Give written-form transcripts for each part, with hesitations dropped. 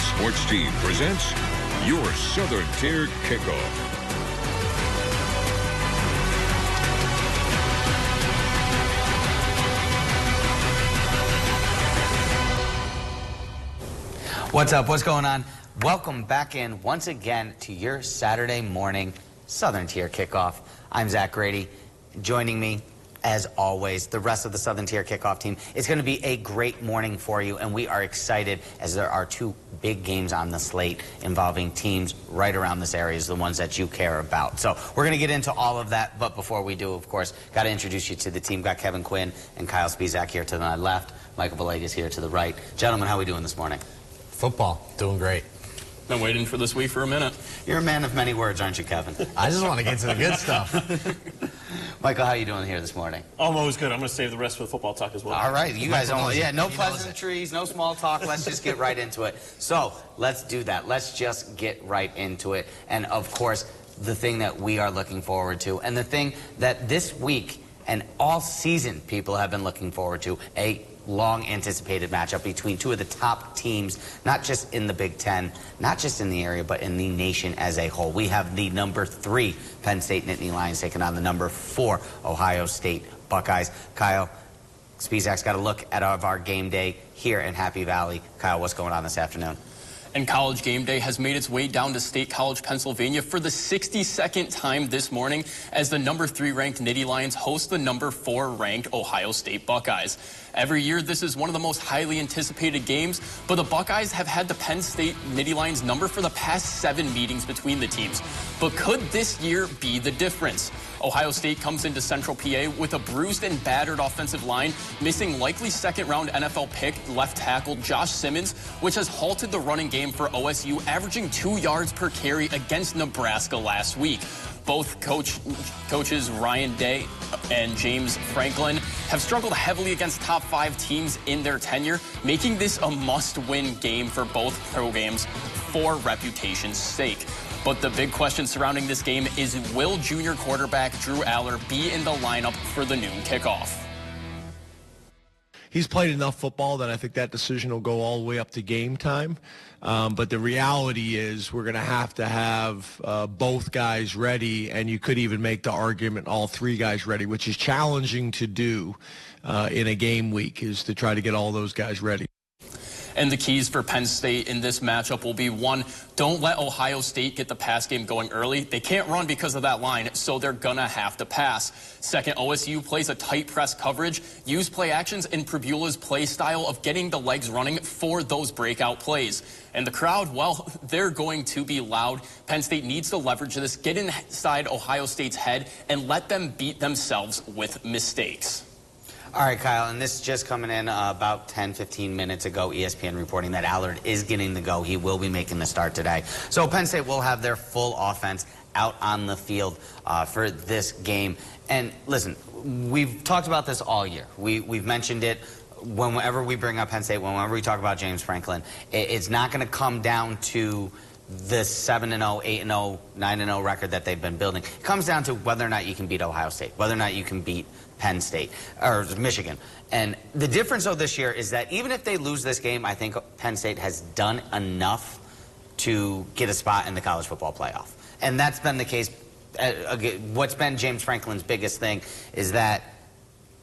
Sports Team presents your Southern Tier Kickoff. What's up? What's going on? Welcome back in once again to your Saturday morning Southern Tier Kickoff. I'm Zach Grady. Joining me, as always, the rest of the Southern Tier Kickoff team. It's going to be a great morning for you, and we are excited as there are two big games on the slate involving teams right around this area, the ones that you care about. So we're going to get into all of that, but before we do, of course, got to introduce you to the team. Got Kevin Quinn and Kyle Spizak here to my left. Michael Villegas here to the right. Gentlemen, how are we doing this morning? Football, doing great. Been waiting for this week for a minute. You're a man of many words, aren't you, Kevin? I just want to get to the good stuff. Michael, how are you doing here this morning? I'm always good. I'm going to save the rest for the football talk as well. All right, you guys don't, no pleasantries, no small talk. Let's just get right into it. So let's do that. Let's just get right into it. And of course, the thing that we are looking forward to, and the thing that this week and all season people have been looking forward to, a long-anticipated matchup between two of the top teams, not just in the Big Ten, not just in the area, but in the nation as a whole. We have the number 3 Penn State Nittany Lions taking on the number 4 Ohio State Buckeyes. Kyle Spizak's got a look at our game day here in Happy Valley. Kyle, what's going on this afternoon? And College Game Day has made its way down to State College, Pennsylvania for the 62nd time this morning as the number 3 ranked Nittany Lions host the number 4 ranked Ohio State Buckeyes. Every year, this is one of the most highly anticipated games, but the Buckeyes have had the Penn State Nittany Lions number for the past 7 meetings between the teams. But could this year be the difference? Ohio State comes into Central PA with a bruised and battered offensive line, missing likely second-round NFL pick left tackle Josh Simmons, which has halted the running game for OSU, averaging 2 yards per carry against Nebraska last week. Both coaches Ryan Day and James Franklin have struggled heavily against top 5 teams in their tenure, making this a must-win game for both programs for reputation's sake. But the big question surrounding this game is, will junior quarterback Drew Aller be in the lineup for the noon kickoff? He's played enough football that I think that decision will go all the way up to game time. But the reality is we're going to have both guys ready, and you could even make the argument all 3 guys ready, which is challenging to do in a game week, is to try to get all those guys ready. And the keys for Penn State in this matchup will be, 1, don't let Ohio State get the pass game going early. They can't run because of that line, so they're going to have to pass. 2nd, OSU plays a tight press coverage, use play actions in Pribula's play style of getting the legs running for those breakout plays. And the crowd, well, they're going to be loud. Penn State needs to leverage this, get inside Ohio State's head, and let them beat themselves with mistakes. All right, Kyle, and this is just coming in about 10, 15 minutes ago, ESPN reporting that Allard is getting the go. He will be making the start today. So Penn State will have their full offense out on the field for this game. And listen, we've talked about this all year. We've mentioned it whenever we bring up Penn State, whenever we talk about James Franklin. It's not going to come down to the 7-0, 8-0, 9-0 record that they've been building. It comes down to whether or not you can beat Ohio State, whether or not you can beat Penn State or Michigan. And the difference, though, this year is that even if they lose this game, I think Penn State has done enough to get a spot in the college football playoff. And that's been the case. What's been James Franklin's biggest thing is that,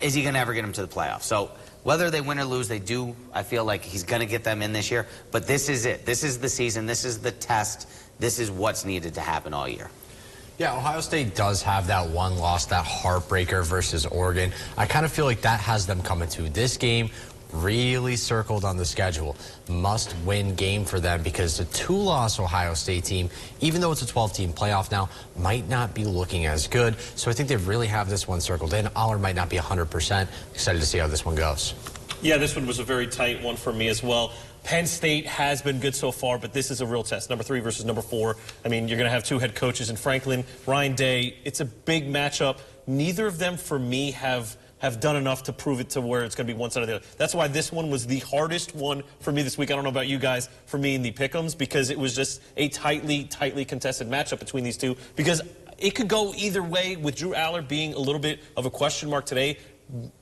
is he going to ever get them to the playoff? So whether they win or lose, they do. I feel like he's going to get them in this year. But this is it. This is the season. This is the test. This is what's needed to happen all year. Yeah, Ohio State does have that one loss, that heartbreaker versus Oregon. I kind of feel like that has them coming to this game. Really circled on the schedule. Must-win game for them because the 2-loss Ohio State team, even though it's a 12-team playoff now, might not be looking as good. So I think they really have this one circled in. Aller might not be 100%. Excited to see how this one goes. Yeah, this one was a very tight one for me as well. Penn State has been good so far, but this is a real test. Number 3 versus number 4. I mean, you're going to have 2 head coaches in Franklin, Ryan Day. It's a big matchup. Neither of them, for me, have done enough to prove it to where it's going to be one side or the other. That's why this one was the hardest one for me this week. I don't know about you guys, for me in the pick'ems, because it was just a tightly contested matchup between these two. Because it could go either way, with Drew Aller being a little bit of a question mark today.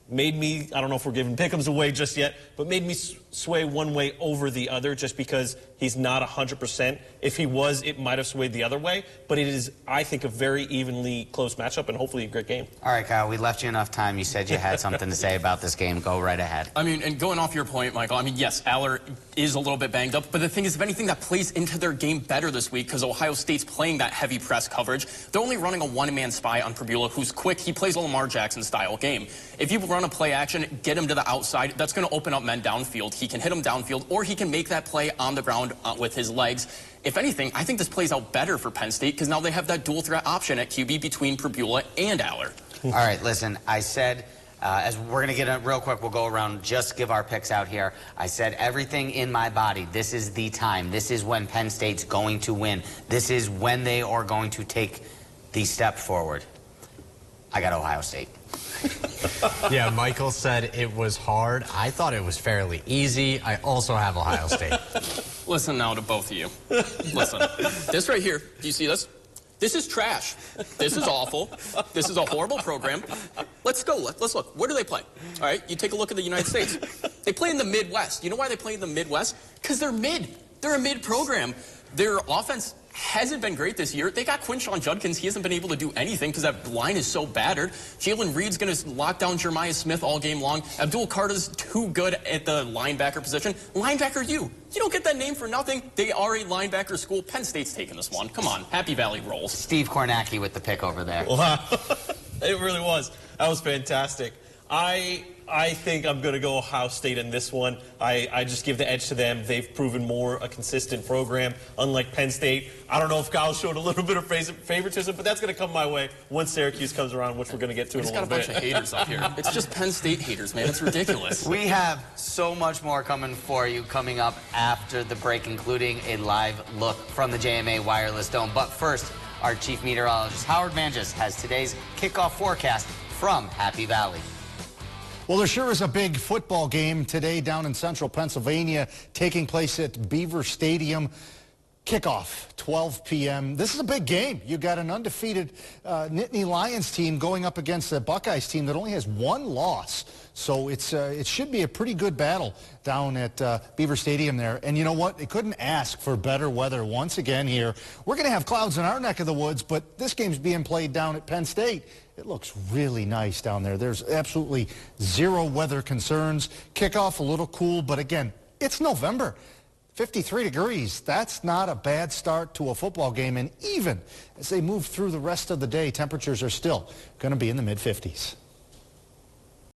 Made me, I don't know if we're giving pick'ems away just yet, but made me sway one way over the other just because he's not 100%. If he was, it might have swayed the other way. But it is, I think, a very evenly close matchup and hopefully a great game. All right, Kyle, we left you enough time. You said you had something to say about this game. Go right ahead. I mean, and going off your point, Michael, I mean, yes, Aller is a little bit banged up. But the thing is, if anything, that plays into their game better this week because Ohio State's playing that heavy press coverage. They're only running a one-man spy on Pribula, who's quick. He plays a Lamar Jackson-style game. If you run a play action, get him to the outside, that's going to open up men downfield. He can hit him downfield, or he can make that play on the ground with his legs. If anything, I think this plays out better for Penn State because now they have that dual threat option at QB between Pribula and Aller. All right, listen, I said, as we're going to get it real quick, we'll go around, just give our picks out here. I said everything in my body, this is the time. This is when Penn State's going to win. This is when they are going to take the step forward. I got Ohio State. Yeah, Michael said it was hard. I thought it was fairly easy. I also have Ohio State. Listen now to both of you. Listen, this right here, do you see this? This is trash. This is awful. This is a horrible program. Let's go. Let's look. Where do they play? All right, you take a look at the United States. They play in the Midwest. You know why they play in the Midwest? Because they're mid. They're a mid program. Their offense hasn't been great this year. They got Quinshon Judkins. He hasn't been able to do anything because that line is so battered. Jalen Reed's going to lock down Jeremiah Smith all game long. Abdul Carter's too good at the linebacker position. Linebacker, you don't get that name for nothing. They are a linebacker school. Penn State's taking this one. Come on. Happy Valley rolls. Steve Kornacki with the pick over there. Wow. It really was. That was fantastic. I think I'm going to go Ohio State in this one. I just give the edge to them. They've proven more a consistent program, unlike Penn State. I don't know if Kyle showed a little bit of favoritism, but that's going to come my way once Syracuse comes around, which we're going to get to in a little bit. It's got a bunch of haters up here. It's just Penn State haters, man. It's ridiculous. We have so much more coming for you coming up after the break, including a live look from the JMA Wireless Dome. But first, our chief meteorologist, Howard Manges, has today's kickoff forecast from Happy Valley. Well, there sure is a big football game today down in central Pennsylvania taking place at Beaver Stadium. Kickoff, 12 p.m. This is a big game. You got an undefeated Nittany Lions team going up against a Buckeyes team that only has one loss. So it should be a pretty good battle down at Beaver Stadium there. And you know what? They couldn't ask for better weather once again here. We're going to have clouds in our neck of the woods, but this game's being played down at Penn State. It looks really nice down there. There's absolutely zero weather concerns. Kickoff a little cool, but again, it's November. 53 degrees. That's not a bad start to a football game. And even as they move through the rest of the day, temperatures are still going to be in the mid-50s.